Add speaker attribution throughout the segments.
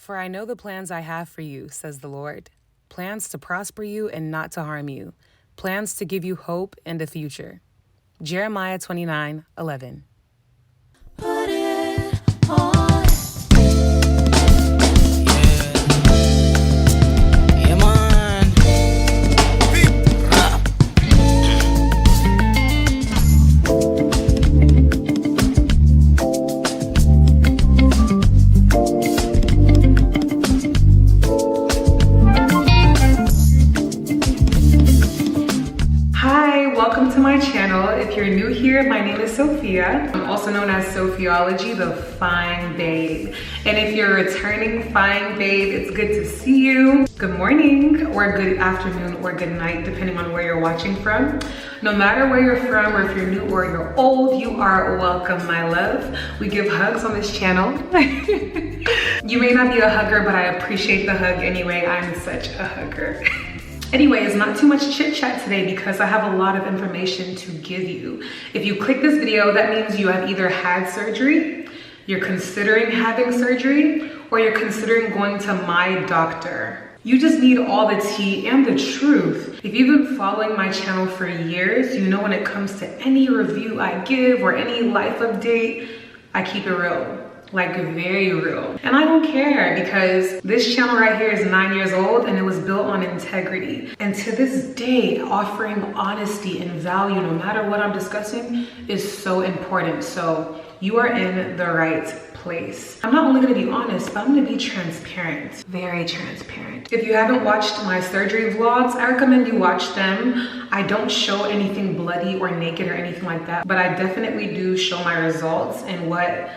Speaker 1: For I know the plans I have for you, says the Lord. Plans to prosper you and not to harm you. Plans to give you hope and a future. Jeremiah 29:11.
Speaker 2: Put it on. Yeah, man.
Speaker 1: Hi, welcome to my channel. If you're new here, my name is Sophia. I'm also known as Sophiology, the Fine Babe. And if you're a returning Fine Babe, it's good to see you. Good morning, or good afternoon, or good night, depending on where you're watching from. No matter where you're from, or if you're new or you're old, you are welcome, my love. We give hugs on this channel. You may not be a hugger, but I appreciate the hug anyway. I'm such a hugger. Anyways, not too much chit chat today because I have a lot of information to give you. If you click this video, that means you have either had surgery, you're considering having surgery, or you're considering going to my doctor. You just need all the tea and the truth. If you've been following my channel for years, you know when it comes to any review I give or any life update, I keep it real. Like very real. And I don't care because this channel right here is 9 years old and it was built on integrity. And to this day, offering honesty and value no matter what I'm discussing is so important. So you are in the right place. I'm not only gonna be honest, but I'm gonna be transparent, very transparent. If you haven't watched my surgery vlogs, I recommend you watch them. I don't show anything bloody or naked or anything like that, but I definitely do show my results and what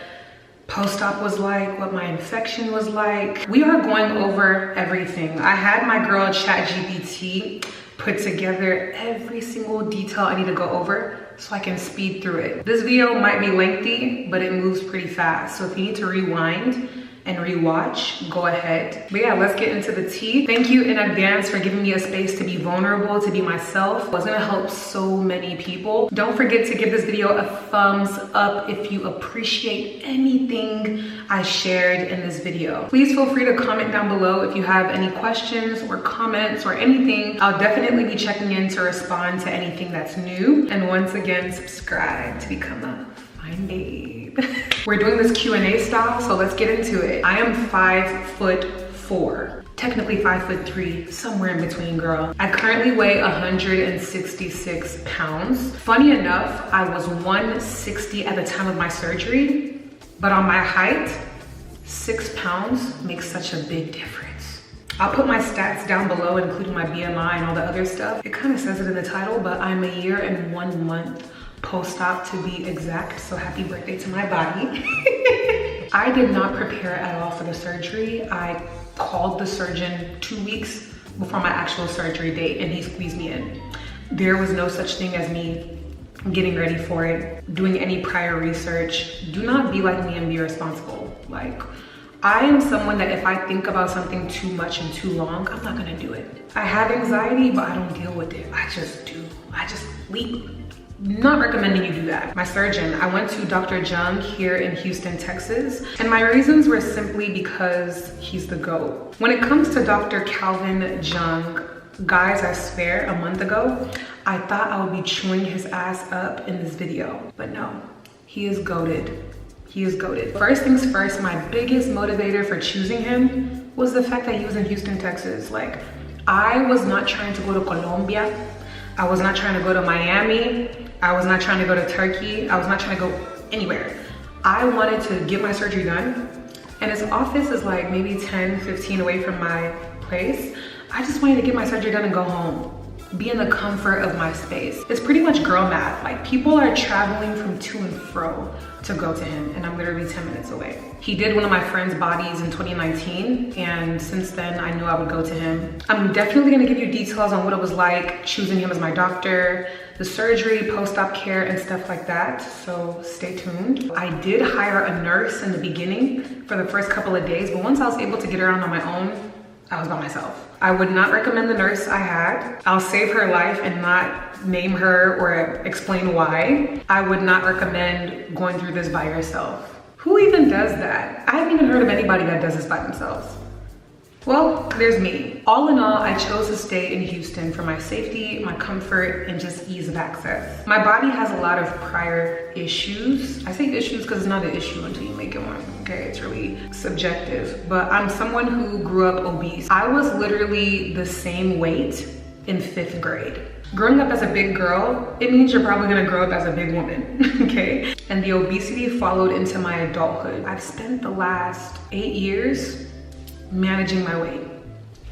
Speaker 1: post-op was like, what my infection was like. We are going over everything. I had my girl ChatGPT put together every single detail I need to go over so I can speed through it. This video might be lengthy, but it moves pretty fast. So if you need to rewind and rewatch, go ahead. But yeah, let's get into the tea. Thank you in advance for giving me a space to be vulnerable, to be myself. It's gonna help so many people. Don't forget to give this video a thumbs up if you appreciate anything I shared in this video. Please feel free to comment down below if you have any questions or comments or anything. I'll definitely be checking in to respond to anything that's new. And once again, subscribe to become a Fine Babe. We're doing this Q&A style, so let's get into it. I am 5'4", technically 5'3", somewhere in between, girl. I currently weigh 166 pounds. Funny enough, I was 160 at the time of my surgery, but on my height, 6 pounds makes such a big difference. I'll put my stats down below, including my BMI and all the other stuff. It kind of says it in the title, but I'm a year and 1 month post-op to be exact, so happy birthday to my body. I did not prepare at all for the surgery. I called the surgeon 2 weeks before my actual surgery date and he squeezed me in. There was no such thing as me getting ready for it, doing any prior research. Do not be like me and be responsible. Like, I am someone that if I think about something too much and too long, I'm not gonna do it. I have anxiety, but I don't deal with it. I just do. I just leap. Not recommending you do that. My surgeon, I went to Dr. Jung here in Houston, Texas, and my reasons were simply because he's the GOAT. When it comes to Dr. Calvin Jung, guys, I swear, a month ago, I thought I would be chewing his ass up in this video, but no, he is goated. He is goated. First things first, my biggest motivator for choosing him was the fact that he was in Houston, Texas. Like, I was not trying to go to Colombia. I was not trying to go to Miami. I was not trying to go to Turkey. I was not trying to go anywhere. I wanted to get my surgery done, and his office is like maybe 10, 15 away from my place. I just wanted to get my surgery done and go home, be in the comfort of my space. It's pretty much girl math. Like, people are traveling from to and fro to go to him, and I'm literally 10 minutes away. He did one of my friend's bodies in 2019, and since then I knew I would go to him. I'm definitely gonna give you details on what it was like choosing him as my doctor, the surgery, post-op care, and stuff like that, so stay tuned. I did hire a nurse in the beginning for the first couple of days, but once I was able to get around on my own, I was by myself. I would not recommend the nurse I had. I'll save her life and not name her or explain why. I would not recommend going through this by yourself. Who even does that? I haven't even heard of anybody that does this by themselves. Well, there's me. All in all, I chose to stay in Houston for my safety, my comfort, and just ease of access. My body has a lot of prior issues. I say issues because it's not an issue until you make it one, okay? It's really subjective. But I'm someone who grew up obese. I was literally the same weight in 5th grade. Growing up as a big girl, it means you're probably gonna grow up as a big woman, okay? And the obesity followed into my adulthood. I've spent the last 8 years managing my weight.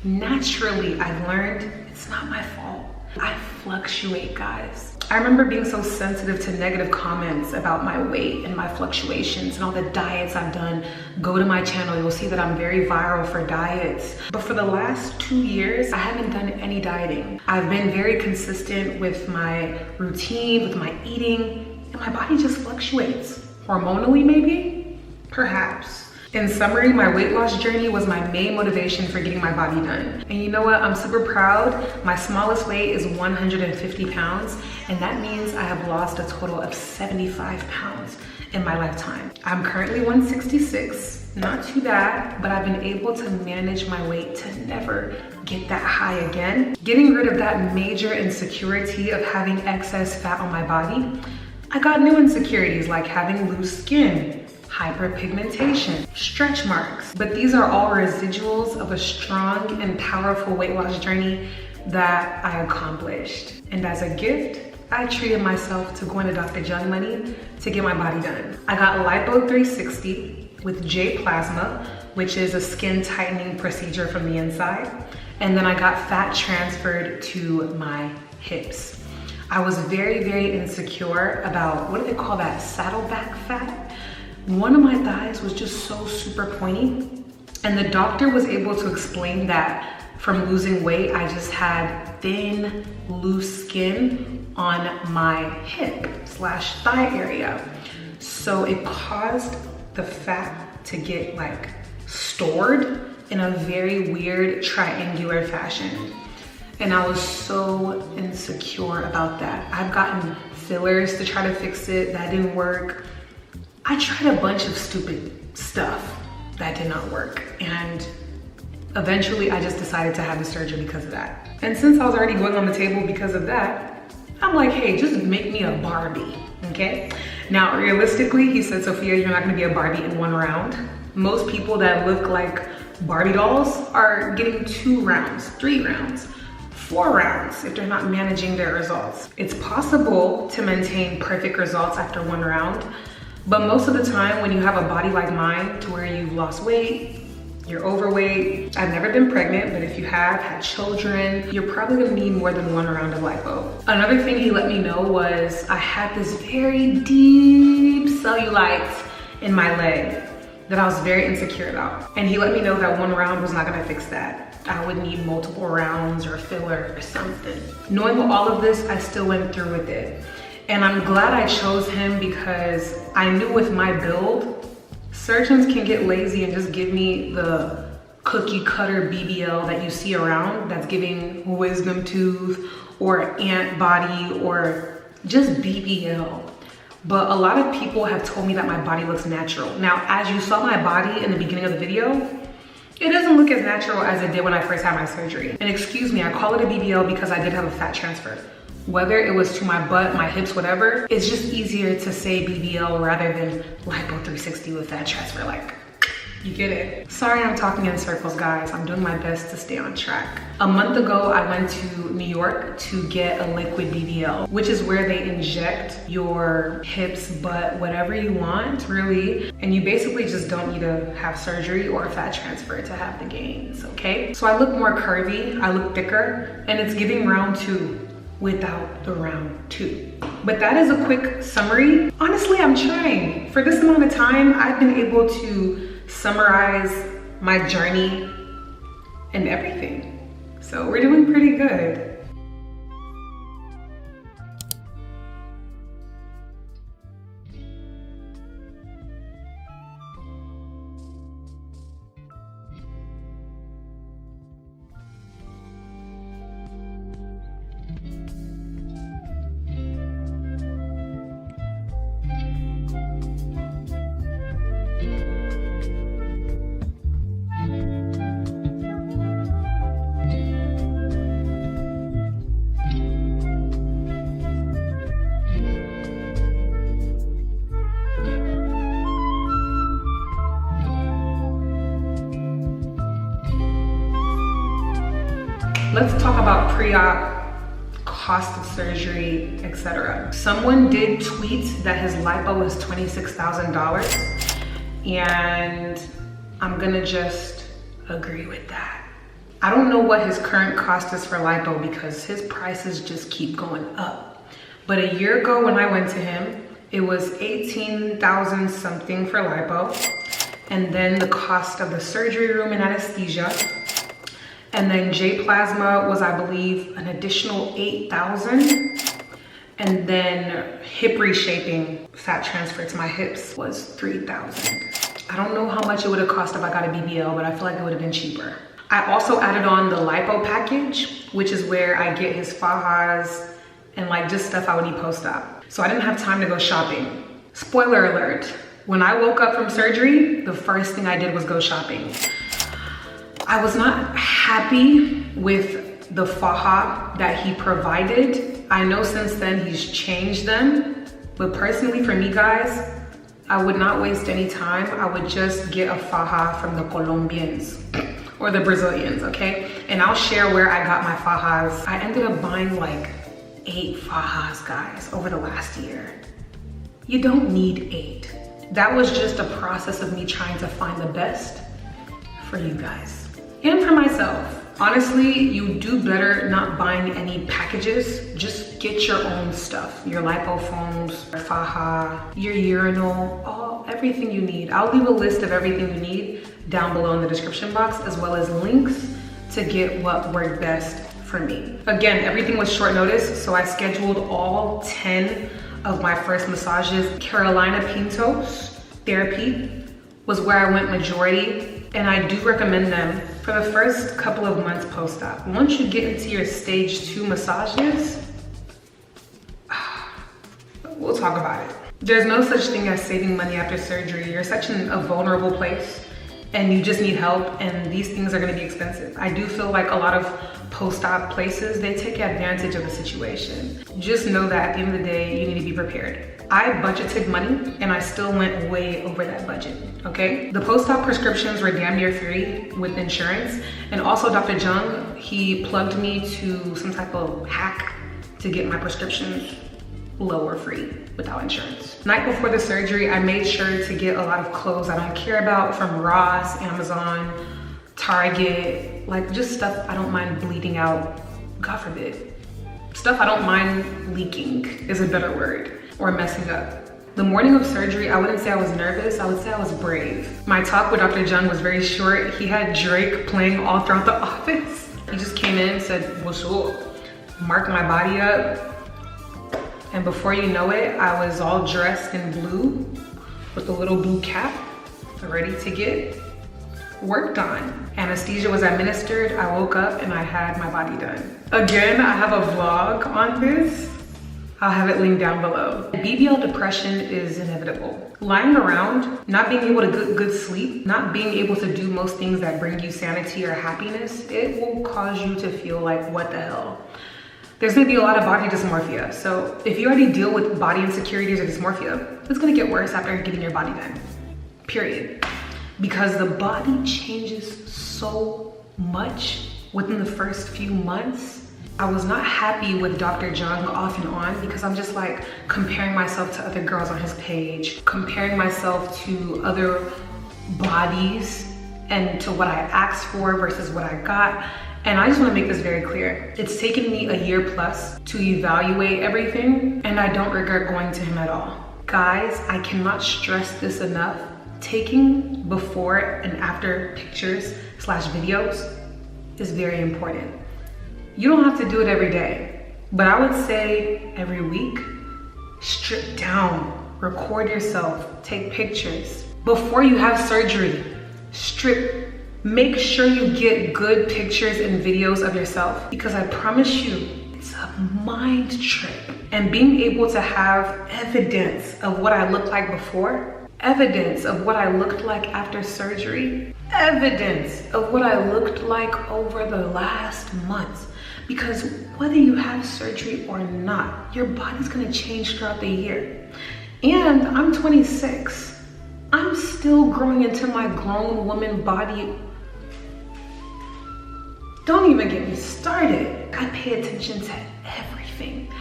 Speaker 1: Naturally, I've learned it's not my fault. I fluctuate, guys. I remember being so sensitive to negative comments about my weight and my fluctuations and all the diets I've done. Go to my channel, you'll see that I'm very viral for diets. But for the last 2 years, I haven't done any dieting. I've been very consistent with my routine, with my eating, and my body just fluctuates. Hormonally, maybe? Perhaps. In summary, my weight loss journey was my main motivation for getting my body done. And you know what? I'm super proud. My smallest weight is 150 pounds, and that means I have lost a total of 75 pounds in my lifetime. I'm currently 166, not too bad, but I've been able to manage my weight to never get that high again. Getting rid of that major insecurity of having excess fat on my body, I got new insecurities like having loose skin, hyperpigmentation, stretch marks. But these are all residuals of a strong and powerful weight loss journey that I accomplished. And as a gift, I treated myself to going to Dr. Jung money to get my body done. I got Lipo 360 with J Plasma, which is a skin tightening procedure from the inside. And then I got fat transferred to my hips. I was very, very insecure about, what do they call that, saddleback fat? One of my thighs was just so super pointy, and the doctor was able to explain that from losing weight, I just had thin, loose skin on my hip/thigh area. So it caused the fat to get like stored in a very weird triangular fashion. And I was so insecure about that. I've gotten fillers to try to fix it, that didn't work. I tried a bunch of stupid stuff that did not work, and eventually I just decided to have the surgery because of that. And since I was already going on the table because of that, I'm like, hey, just make me a Barbie, okay? Now, realistically, he said, Sophia, you're not gonna be a Barbie in 1 round. Most people that look like Barbie dolls are getting 2 rounds, 3 rounds, 4 rounds if they're not managing their results. It's possible to maintain perfect results after 1 round, but most of the time when you have a body like mine to where you've lost weight, you're overweight, I've never been pregnant, but if you have had children, you're probably gonna need more than 1 round of lipo. Another thing he let me know was I had this very deep cellulite in my leg that I was very insecure about. And he let me know that 1 round was not gonna fix that. I would need multiple rounds or filler or something. Knowing all of this, I still went through with it. And I'm glad I chose him because I knew with my build, surgeons can get lazy and just give me the cookie cutter BBL that you see around that's giving wisdom tooth or ant body or just BBL. But a lot of people have told me that my body looks natural. Now, as you saw my body in the beginning of the video, it doesn't look as natural as it did when I first had my surgery. And excuse me, I call it a BBL because I did have a fat transfer. Whether it was to my butt, my hips, whatever, it's just easier to say BBL rather than Lipo 360 with fat transfer, like, you get it. Sorry I'm talking in circles, guys. I'm doing my best to stay on track. A month ago, I went to New York to get a liquid BBL, which is where they inject your hips, butt, whatever you want, really. And you basically just don't need to have surgery or a fat transfer to have the gains, okay? So I look more curvy, I look thicker, and it's giving round 2. Without the round 2. But that is a quick summary. Honestly, I'm trying. For this amount of time, I've been able to summarize my journey and everything. So we're doing pretty good. let's talk about pre-op, cost of surgery, etc. Someone did tweet that his lipo was $26,000, and I'm gonna just agree with that. I don't know what his current cost is for lipo because his prices just keep going up. But a year ago when I went to him, it was 18,000 something for lipo. And then the cost of the surgery room and anesthesia. And then J-plasma was, I believe, an additional 8,000. And then hip reshaping, fat transfer to my hips, was 3,000. I don't know how much it would have cost if I got a BBL, but I feel like it would have been cheaper. I also added on the lipo package, which is where I get his fajas and like just stuff I would need post-op. So I didn't have time to go shopping. Spoiler alert, when I woke up from surgery, the first thing I did was go shopping. I was not happy with the faja that he provided. I know since then he's changed them, but personally for me guys, I would not waste any time. I would just get a faja from the Colombians or the Brazilians, okay? And I'll share where I got my fajas. I ended up buying like 8 fajas, guys, over the last year. You don't need 8. That was just a process of me trying to find the best for you guys and for myself. Honestly, you do better not buying any packages. Just get your own stuff. Your lipofoams, faja, your urinal, everything you need. I'll leave a list of everything you need down below in the description box, as well as links to get what worked best for me. Again, everything was short notice, so I scheduled all 10 of my first massages. Carolina Pintos therapy was where I went majority, and I do recommend them for the first couple of months post-op. Once you get into your stage 2 massages, we'll talk about it. There's no such thing as saving money after surgery. You're such a vulnerable place and you just need help, and these things are gonna be expensive. I do feel like a lot of post-op places, they take advantage of the situation. Just know that at the end of the day, you need to be prepared. I budgeted money and I still went way over that budget, okay? The post-op prescriptions were damn near free with insurance. And also Dr. Jung, he plugged me to some type of hack to get my prescriptions lower free without insurance. Night before the surgery, I made sure to get a lot of clothes I don't care about from Ross, Amazon, Target, like just stuff I don't mind bleeding out, God forbid. Stuff I don't mind leaking is a better word, or messing up. The morning of surgery, I wouldn't say I was nervous, I would say I was brave. My talk with Dr. Jung was very short. He had Drake playing all throughout the office. He just came in and said, what's up? Marked my body up. And before you know it, I was all dressed in blue with a little blue cap, ready to get worked on. Anesthesia was administered. I woke up and I had my body done. Again, I have a vlog on this. I'll have it linked down below. BBL depression is inevitable. Lying around, not being able to get good sleep, not being able to do most things that bring you sanity or happiness, it will cause you to feel like, what the hell? There's gonna be a lot of body dysmorphia. So if you already deal with body insecurities or dysmorphia, it's gonna get worse after getting your body done, period. Because the body changes so much within the first few months. I was not happy with Dr. Jung off and on because I'm just like comparing myself to other girls on his page, comparing myself to other bodies and to what I asked for versus what I got. And I just want to make this very clear. It's taken me a year plus to evaluate everything, and I don't regret going to him at all. Guys, I cannot stress this enough. Taking before and after pictures / videos is very important. You don't have to do it every day, but I would say every week, strip down, record yourself, take pictures. Before you have surgery, strip. Make sure you get good pictures and videos of yourself, because I promise you, it's a mind trip. And being able to have evidence of what I looked like before, evidence of what I looked like after surgery, evidence of what I looked like over the last months. Because whether you have surgery or not, your body's gonna change throughout the year. And I'm 26. I'm still growing into my grown woman body. Don't even get me started. I pay attention to everything.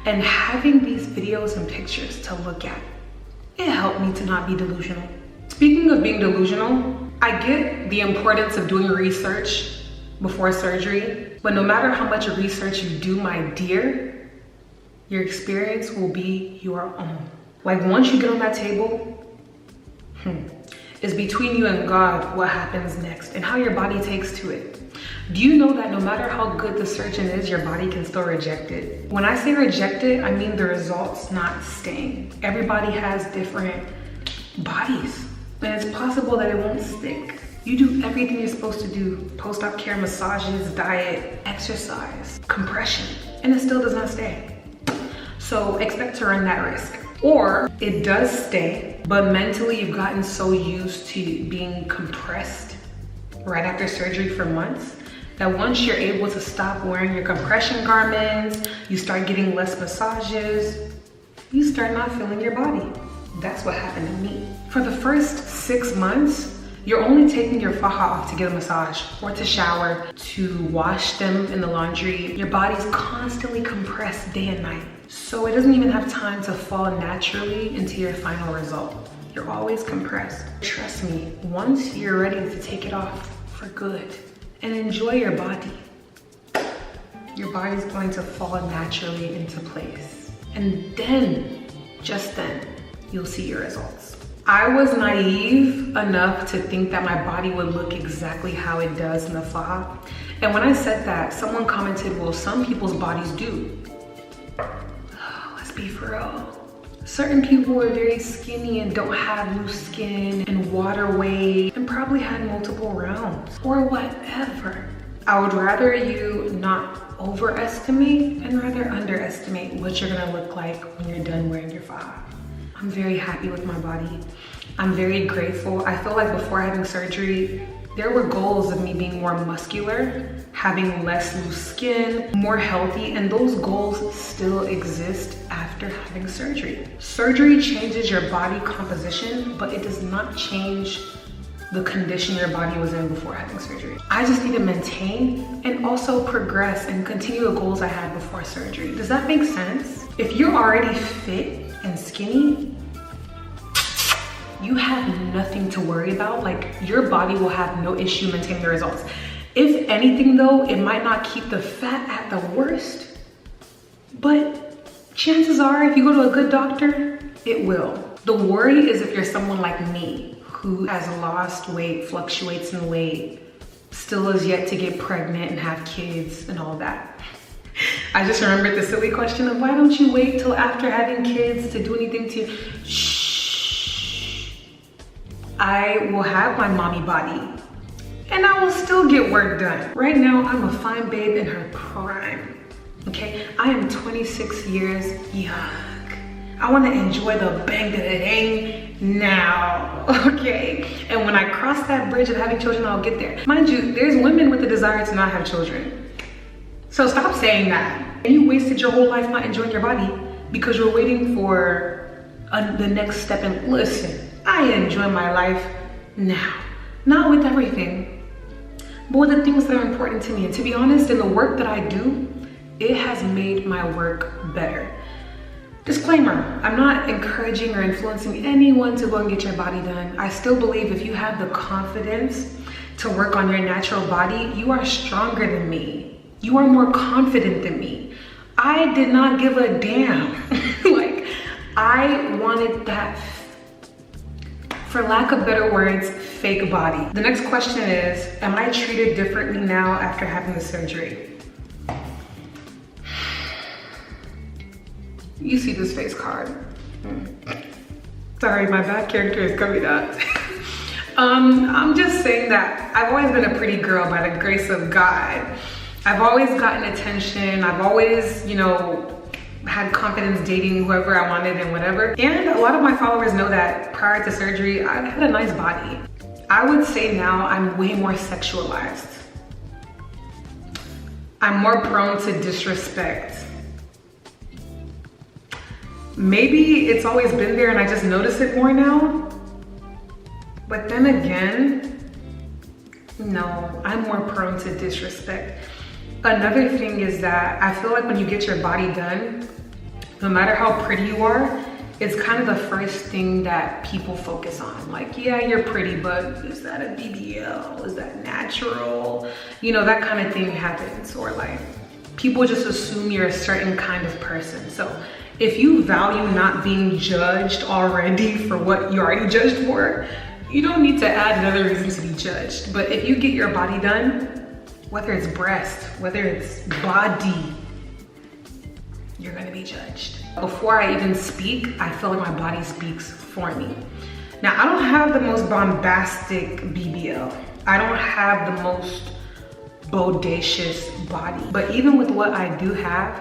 Speaker 1: And having these videos and pictures to look at, it helped me to not be delusional. Speaking of being delusional, I get the importance of doing research before surgery, but no matter how much research you do, my dear, your experience will be your own. Like once you get on that table, it's between you and God what happens next and how your body takes to it. Do you know that no matter how good the surgeon is, your body can still reject it? When I say reject it, I mean the results not staying. Everybody has different bodies, and it's possible that it won't stick. You do everything you're supposed to do: post-op care, massages, diet, exercise, compression, and it still does not stay. So expect to run that risk. Or it does stay, but mentally you've gotten so used to being compressed right after surgery for months that once you're able to stop wearing your compression garments, you start getting less massages, you start not feeling your body. That's what happened to me. For the first 6 months, you're only taking your faja off to get a massage or to shower, to wash them in the laundry. Your body's constantly compressed day and night. So it doesn't even have time to fall naturally into your final result. You're always compressed. Trust me, once you're ready to take it off for good and enjoy your body, your body's going to fall naturally into place. And then, just then, you'll see your results. I was naive enough to think that my body would look exactly how it does in the faja. And when I said that, someone commented, well, some people's bodies do. Let's be for real. Certain people are very skinny and don't have loose skin and water weight and probably had multiple rounds or whatever. I would rather you not overestimate and rather underestimate what you're gonna look like when you're done wearing your faja. I'm very happy with my body. I'm very grateful. I feel like before having surgery, there were goals of me being more muscular, having less loose skin, more healthy, and those goals still exist after having surgery. Surgery changes your body composition, but it does not change the condition your body was in before having surgery. I just need to maintain and also progress and continue the goals I had before surgery. Does that make sense? If you're already fit and skinny, you have nothing to worry about. Like, your body will have no issue maintaining the results. If anything though, it might not keep the fat at the worst, but chances are if you go to a good doctor, it will. The worry is if you're someone like me who has lost weight, fluctuates in weight, still is yet to get pregnant and have kids and all that. I just remembered the silly question of why don't you wait till after having kids to do anything to you? Shh. I will have my mommy body and I will still get work done. Right now, I'm a fine babe in her prime, okay? I am 26 years young. I wanna enjoy the bang da da dang now, okay? And when I cross that bridge of having children, I'll get there. Mind you, there's women with the desire to not have children. So stop saying that. And you wasted your whole life not enjoying your body because you're waiting for the next step. And listen, I enjoy my life now. Not with everything, but with the things that are important to me. And to be honest, in the work that I do, it has made my work better. Disclaimer, I'm not encouraging or influencing anyone to go and get your body done. I still believe if you have the confidence to work on your natural body, you are stronger than me. You are more confident than me. I did not give a damn. Like, I wanted that, for lack of better words, fake body. The next question is, am I treated differently now after having the surgery? You see this face card. Sorry, my bad character is coming out. I'm just saying that I've always been a pretty girl by the grace of God. I've always gotten attention. I've always, you know, had confidence dating whoever I wanted and whatever. And a lot of my followers know that prior to surgery, I had a nice body. I would say now I'm way more sexualized. I'm more prone to disrespect. Maybe it's always been there and I just notice it more now. But then again, No, I'm more prone to disrespect. Another thing is that I feel like when you get your body done, no matter how pretty you are, it's kind of the first thing that people focus on. Like, yeah, you're pretty, but is that a BBL? Is that natural? You know, that kind of thing happens. Or like, people just assume you're a certain kind of person. So if you value not being judged already for what you already judged for, you don't need to add another reason to be judged. But if you get your body done, whether it's breast, whether it's body, you're gonna be judged. Before I even speak, I feel like my body speaks for me. Now, I don't have the most bombastic BBL. I don't have the most bodacious body. But even with what I do have,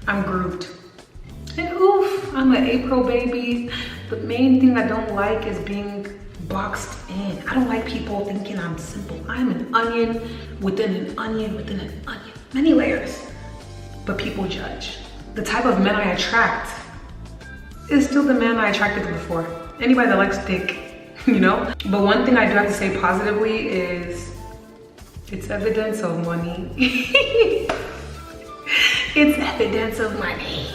Speaker 1: I'm grooved. And oof, I'm an April baby. The main thing I don't like is being boxed in. I don't like people thinking I'm simple. I'm an onion within an onion within an onion. Many layers, but people judge. The type of men I attract is still the man I attracted before. Anybody that likes dick, you know? But one thing I do have to say positively is it's evidence of money. It's evidence of money.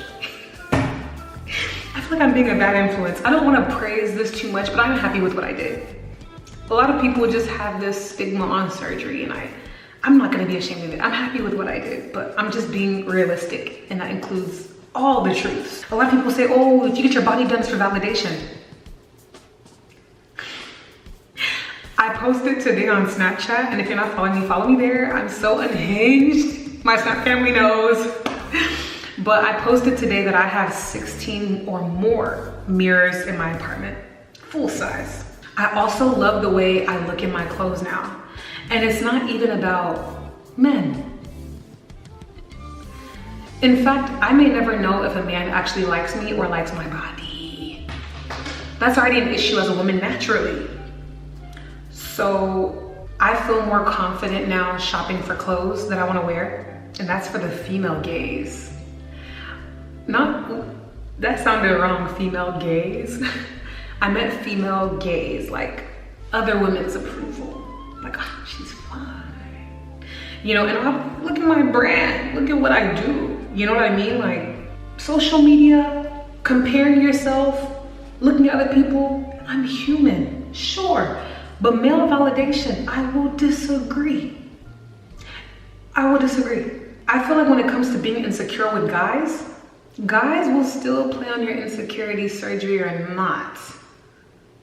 Speaker 1: I feel like I'm being a bad influence. I don't want to praise this too much, but I'm happy with what I did. A lot of people just have this stigma on surgery, and I'm not gonna be ashamed of it. I'm happy with what I did, but I'm just being realistic, and that includes all the truths. A lot of people say, oh, if you get your body done, it's for validation. I posted today on Snapchat, and if you're not following me, follow me there. I'm so unhinged. My Snap family knows. But I posted today that I have 16 or more mirrors in my apartment, full size. I also love the way I look in my clothes now. And it's not even about men. In fact, I may never know if a man actually likes me or likes my body. That's already an issue as a woman naturally. So I feel more confident now shopping for clothes that I want to wear. And that's for the female gaze. That sounded wrong, female gaze. I meant female gaze, like other women's approval. Like, oh, she's fine. You know, and I'll look at my brand, look at what I do. You know what I mean? Like social media, comparing yourself, looking at other people. I'm human, sure. But male validation, I will disagree. I will disagree. I feel like when it comes to being insecure with guys will still play on your insecurity, surgery or not.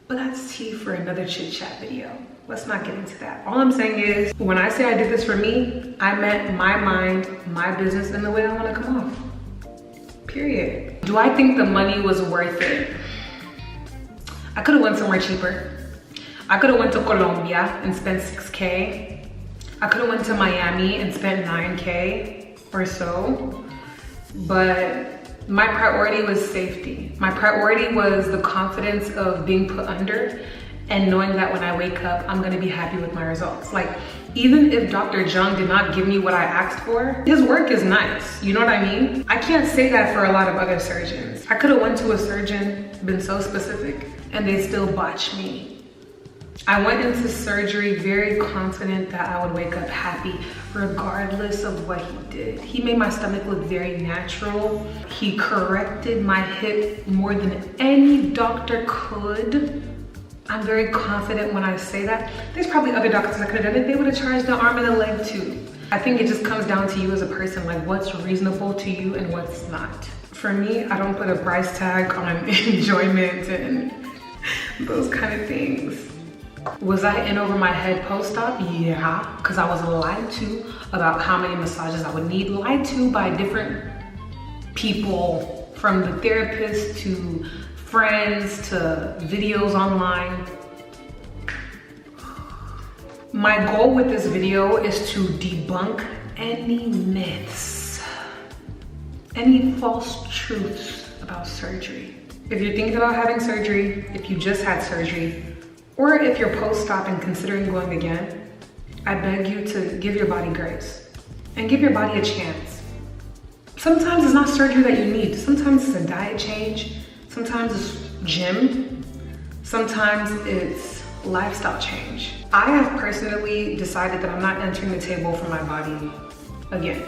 Speaker 1: But that's tea for another chit chat video. Let's not get into that. All I'm saying is, when I say I did this for me, I meant my mind, my business, and the way I want to come off. Period. Do I think the money was worth it? I could have went somewhere cheaper. I could have went to Colombia and spent 6K. I could have went to Miami and spent 9K or so. But my priority was safety. My priority was the confidence of being put under and knowing that when I wake up, I'm gonna be happy with my results. Like, even if Dr. Jung did not give me what I asked for, his work is nice, you know what I mean? I can't say that for a lot of other surgeons. I could have went to a surgeon, been so specific, and they still botched me. I went into surgery very confident that I would wake up happy regardless of what he did. He made my stomach look very natural. He corrected my hip more than any doctor could. I'm very confident when I say that. There's probably other doctors that could have done it. They would have charged the arm and the leg too. I think it just comes down to you as a person, like what's reasonable to you and what's not. For me, I don't put a price tag on enjoyment and those kind of things. Was I in over my head post-op? Yeah, because I was lied to about how many massages I would need. Lied to by different people, from the therapist to friends to videos online. My goal with this video is to debunk any myths, any false truths about surgery. If you're thinking about having surgery, if you just had surgery, or if you're post-op and considering going again, I beg you to give your body grace and give your body a chance. Sometimes it's not surgery that you need. Sometimes it's a diet change. Sometimes it's gym. Sometimes it's lifestyle change. I have personally decided that I'm not entering the table for my body again.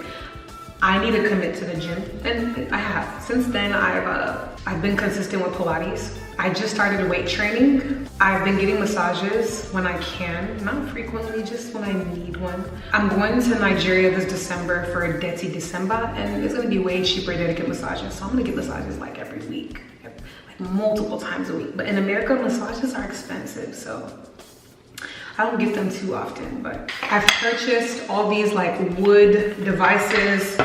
Speaker 1: I need to commit to the gym, and I have. Since then, I've been consistent with Pilates. I just started weight training. I've been getting massages when I can, not frequently, just when I need one. I'm going to Nigeria this December for a Deti December, and it's gonna be way cheaper there to get massages. So I'm gonna get massages like every week, like multiple times a week. But in America, massages are expensive, so I don't get them too often. But I've purchased all these like wood devices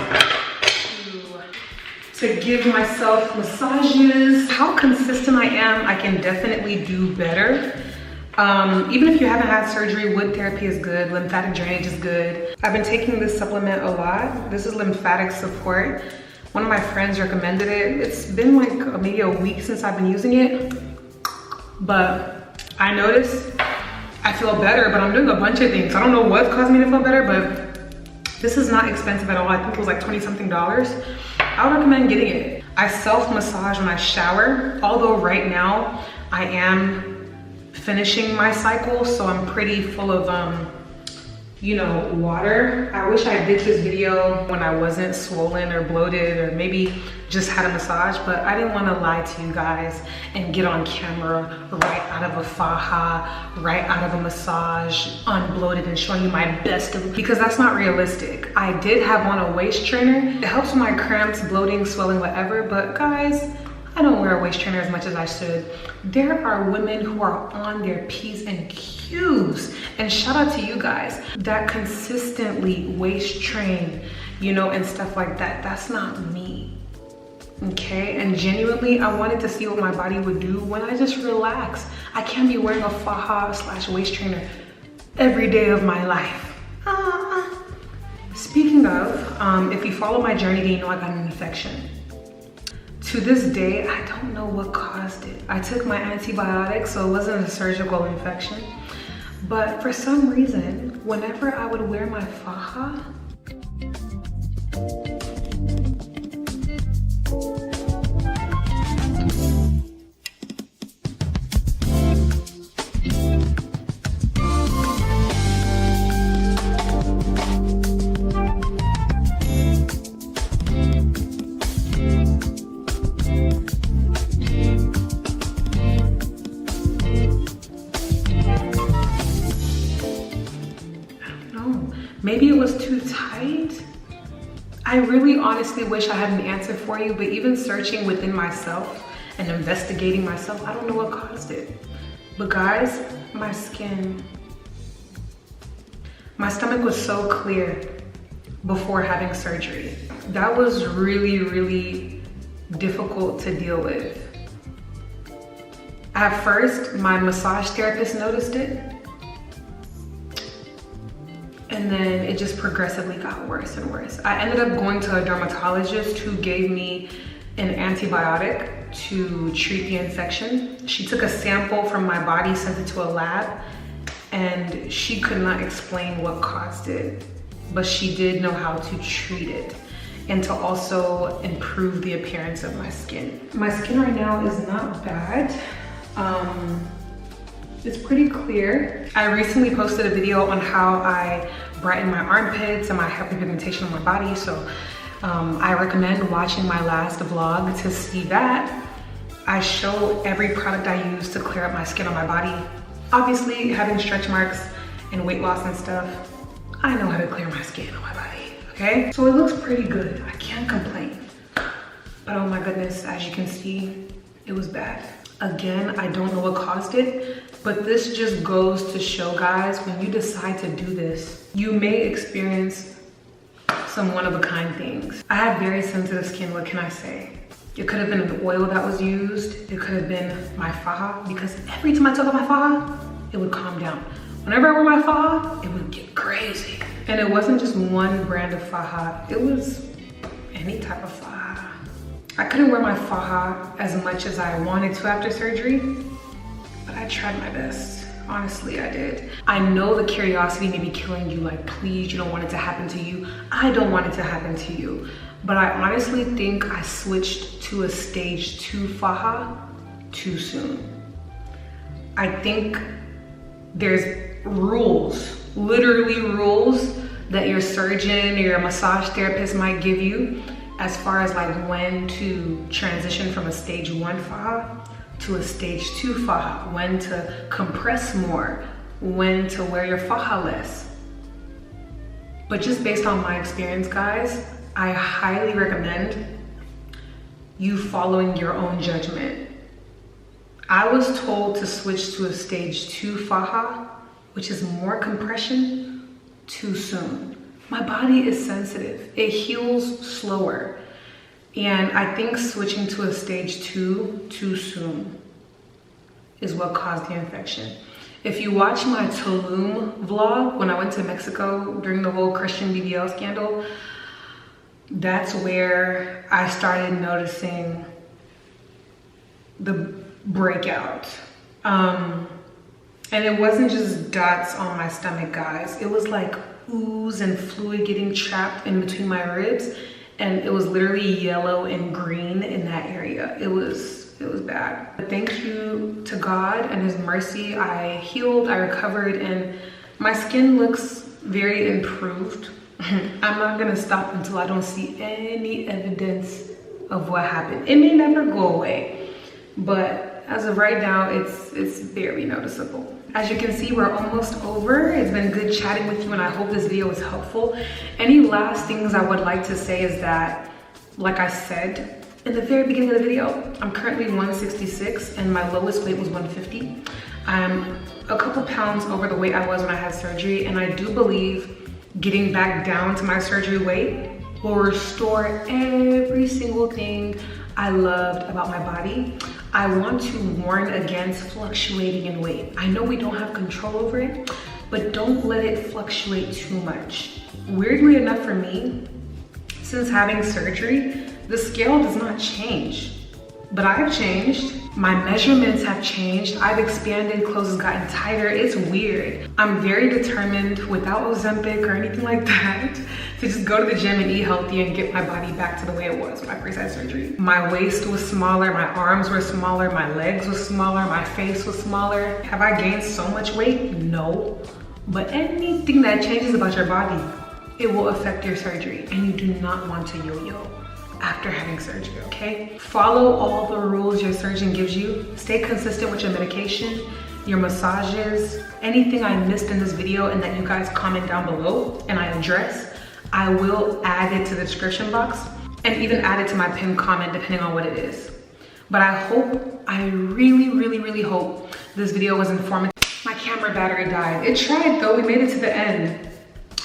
Speaker 1: to give myself massages. How consistent I am, I can definitely do better. Even if you haven't had surgery, wood therapy is good, lymphatic drainage is good. I've been taking this supplement a lot. This is lymphatic support. One of my friends recommended it. It's been like maybe a week since I've been using it, but I noticed I feel better, but I'm doing a bunch of things. I don't know what's caused me to feel better, but this is not expensive at all. I think it was like 20 something dollars. I would recommend getting it. I self-massage when I shower, although right now I am finishing my cycle, so I'm pretty full of, you know, water. I wish I did this video when I wasn't swollen or bloated, or maybe just had a massage, but I didn't want to lie to you guys and get on camera right out of a faja, right out of a massage, unbloated and showing you my best of, because that's not realistic. I did have on a waist trainer. It helps with my cramps, bloating, swelling, whatever, but guys, I don't wear a waist trainer as much as I should. There are women who are on their P's and Q's, and shout out to you guys that consistently waist train, you know, and stuff like that. That's not me. Okay, and genuinely, I wanted to see what my body would do when I just relax. I can't be wearing a faja / waist trainer every day of my life. Speaking of, if you follow my journey, then you know I got an infection. To this day, I don't know what caused it. I took my antibiotics, so it wasn't a surgical infection. But for some reason, whenever I would wear my faja, maybe it was too tight. I really honestly wish I had an answer for you, but even searching within myself and investigating myself, I don't know what caused it. But guys, my stomach was so clear before having surgery. That was really, really difficult to deal with. At first, my massage therapist noticed it, and then it just progressively got worse and worse. I ended up going to a dermatologist who gave me an antibiotic to treat the infection. She took a sample from my body, sent it to a lab, and she could not explain what caused it, but she did know how to treat it and to also improve the appearance of my skin. My skin right now is not bad. It's pretty clear. I recently posted a video on how I brighten my armpits and my hyperpigmentation on my body, so I recommend watching my last vlog to see that. I show every product I use to clear up my skin on my body. Obviously, having stretch marks and weight loss and stuff, I know how to clear my skin on my body, okay? So it looks pretty good, I can't complain. But oh my goodness, as you can see, it was bad. Again, I don't know what caused it, but this just goes to show, guys, when you decide to do this, you may experience some one-of-a-kind things. I have very sensitive skin, what can I say? It could have been the oil that was used. It could have been my faja, because every time I took off my faja, it would calm down. Whenever I wear my faja, it would get crazy. And it wasn't just one brand of faja, it was any type of faja. I couldn't wear my faja as much as I wanted to after surgery, but I tried my best. Honestly, I did. I know the curiosity may be killing you, like, please, you don't want it to happen to you. I don't want it to happen to you. But I honestly think I switched to a stage 2 faja too soon. I think there's rules, literally rules that your surgeon or your massage therapist might give you as far as like when to transition from a stage 1 faja to a stage 2 faja, when to compress more, when to wear your faja less. But just based on my experience, guys, I highly recommend you following your own judgment. I was told to switch to a stage 2 faja, which is more compression, too soon. My body is sensitive. It heals slower. And I think switching to a stage 2 too soon is what caused the infection. If you watch my Tulum vlog when I went to Mexico during the whole Christian BBL scandal, that's where I started noticing the breakout. And it wasn't just dots on my stomach, guys. It was like ooze and fluid getting trapped in between my ribs, and it was literally yellow and green in that area. It was bad. But thank you to God and his mercy, I healed, I recovered, and my skin looks very improved. I'm not gonna stop until I don't see any evidence of what happened. It may never go away, but as of right now, it's very noticeable. As you can see, we're almost over. It's been good chatting with you, and I hope this video was helpful. Any last things I would like to say is that, like I said in the very beginning of the video, I'm currently 166 and my lowest weight was 150. I'm a couple pounds over the weight I was when I had surgery, and I do believe getting back down to my surgery weight will restore every single thing I loved about my body. I want to warn against fluctuating in weight. I know we don't have control over it, but don't let it fluctuate too much. Weirdly enough for me, since having surgery, the scale does not change. But I've changed. My measurements have changed. I've expanded, clothes have gotten tighter. It's weird. I'm very determined, without Ozempic or anything like that, to just go to the gym and eat healthy and get my body back to the way it was when I first had surgery. My waist was smaller, my arms were smaller, my legs were smaller, my face was smaller. Have I gained so much weight? No. But anything that changes about your body, it will affect your surgery, and you do not want to yo-yo after having surgery, okay? Follow all the rules your surgeon gives you. Stay consistent with your medication, your massages, anything I missed in this video and that you guys comment down below and I address, I will add it to the description box and even add it to my pinned comment depending on what it is. But I really hope this video was informative. My camera battery died. It tried though, we made it to the end.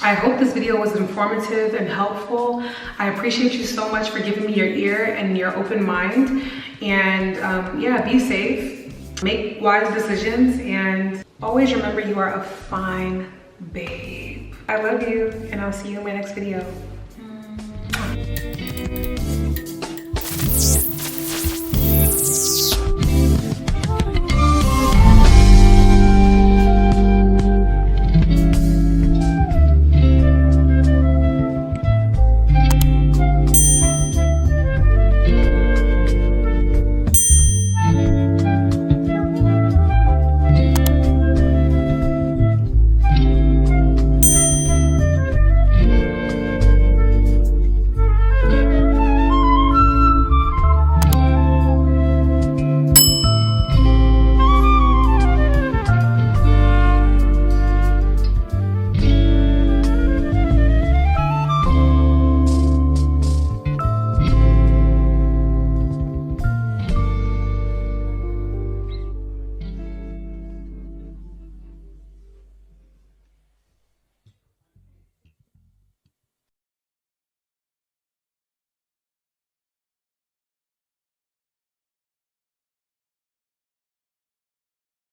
Speaker 1: I hope this video was informative and helpful. I appreciate you so much for giving me your ear and your open mind. And yeah, be safe, make wise decisions, and always remember you are a fine babe. I love you, and I'll see you in my next video.